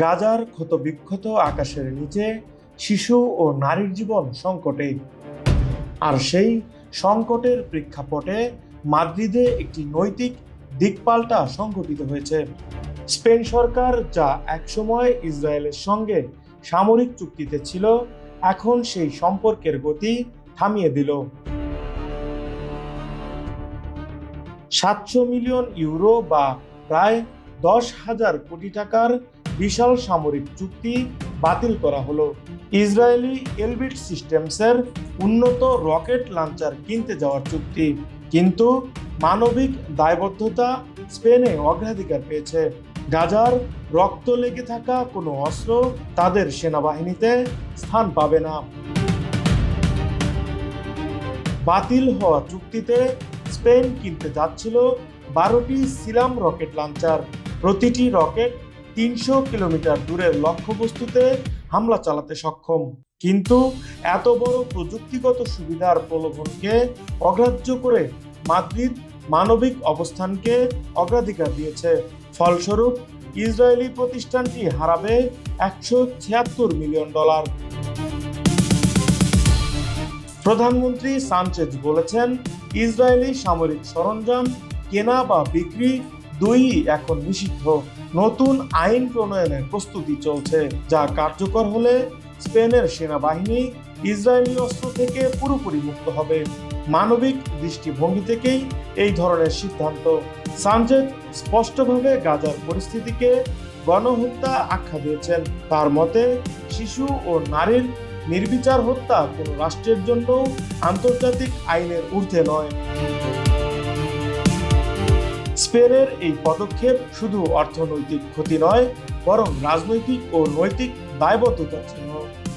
গাজার ক্ষতবিক্ষত আকাশের নিচে শিশু ও নারীর জীবন সংকটে। আর সেই সংকটের প্রেক্ষাপটে মাদ্রিদে একটি নৈতিক দিকপাল্টা সংঘটিত হয়েছে। স্পেন সরকার, যা একসময় ইসরায়েলের সঙ্গে সামরিক চুক্তিতে ছিল, এখন সেই সম্পর্কের গতি থামিয়ে দিল। 700 মিলিয়ন ইউরো বা প্রায় 10,000 কোটি টাকার বিশাল সামরিক চুক্তি বাতিল করা হলো। ইসরায়েলি এলবিট সিস্টেমসের উন্নত রকেট লঞ্চার কিনতে যাওয়ার চুক্তি, কিন্তু মানবিক দায়বদ্ধতা স্পেনে অগ্রাধিকার পেয়েছে। গাজার রক্ত লেগে থাকা কোনো অস্ত্র তাদের সেনাবাহিনীতে স্থান পাবে না। বাতিল হওয়া চুক্তিতে স্পেন কিনতে যাচ্ছিল 12টি সিলাম রকেট লঞ্চার। প্রতিটি রকেট 300 কিলোমিটার দূরের লক্ষ্যবস্তুতে হামলা চালাতে সক্ষম। কিন্তু এত বড় প্রযুক্তিগত সুবিধার প্রলোভনকে অগ্রাহ্য করে মাদ্রিদ মানবিক অবস্থানকে অগ্রাধিকার দিয়েছে। ফলস্বরূপ ইসরায়েলি প্রতিষ্ঠানটি হারাবে $176 মিলিয়ন। প্রধানমন্ত্রী সানচেজ বলেছেন, ইসরায়েলি সামরিক সরঞ্জাম কেনা বা বিক্রি দুইই এখন নিষিদ্ধ। নতুন আইন প্রণয়নের প্রস্তুতি চলছে, যা কার্যকর হলে স্পেনের সেনাবাহিনী ইসরায়েলি অস্ত্র থেকে পুরোপুরি মুক্ত হবে। মানবিক দৃষ্টিভঙ্গি থেকেই এই ধরনের সিদ্ধান্ত। সানচেজ স্পষ্টভাবে গাজার পরিস্থিতিকে গণহত্যা আখ্যা দিয়েছেন। তার মতে, শিশু ও নারীর নির্বিচার হত্যা কোনো রাষ্ট্রের জন্য আন্তর্জাতিক আইনের ঊর্ধ্বে নয়। স্পেনের এই পদক্ষেপ শুধু অর্থনৈতিক ক্ষতি নয়, বরং রাজনৈতিক ও নৈতিক দায়বদ্ধতার চিহ্ন।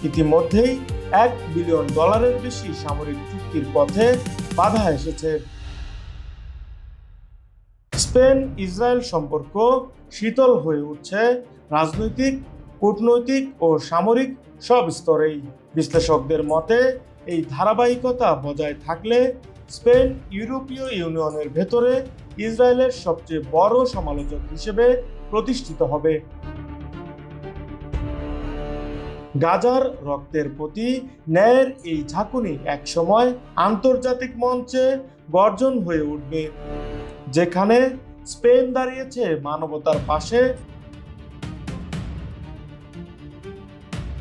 ইতিমধ্যেই $1 বিলিয়ন বেশি সামরিক চুক্তির পথে বাধা এসেছে। স্পেন ইসরায়েল সম্পর্ক শীতল হয়ে উঠছে রাজনৈতিক, কূটনৈতিক ও সামরিক সব স্তরেই। বিশ্লেষকদের মতে, এই ধারাবাহিকতা বজায় থাকলে স্পেন ইউরোপীয় ইউনিয়নের ভেতরে ইসরায়েলের সবচেয়ে বড় সমালোচক হিসেবে প্রতিষ্ঠিত হবে। গাজার রক্তের প্রতি ন্যায়ের এই ঝাঁকুনি একসময় আন্তর্জাতিক মঞ্চে গর্জন হয়ে উঠবে, যেখানে স্পেন দাঁড়িয়েছে মানবতার পাশে,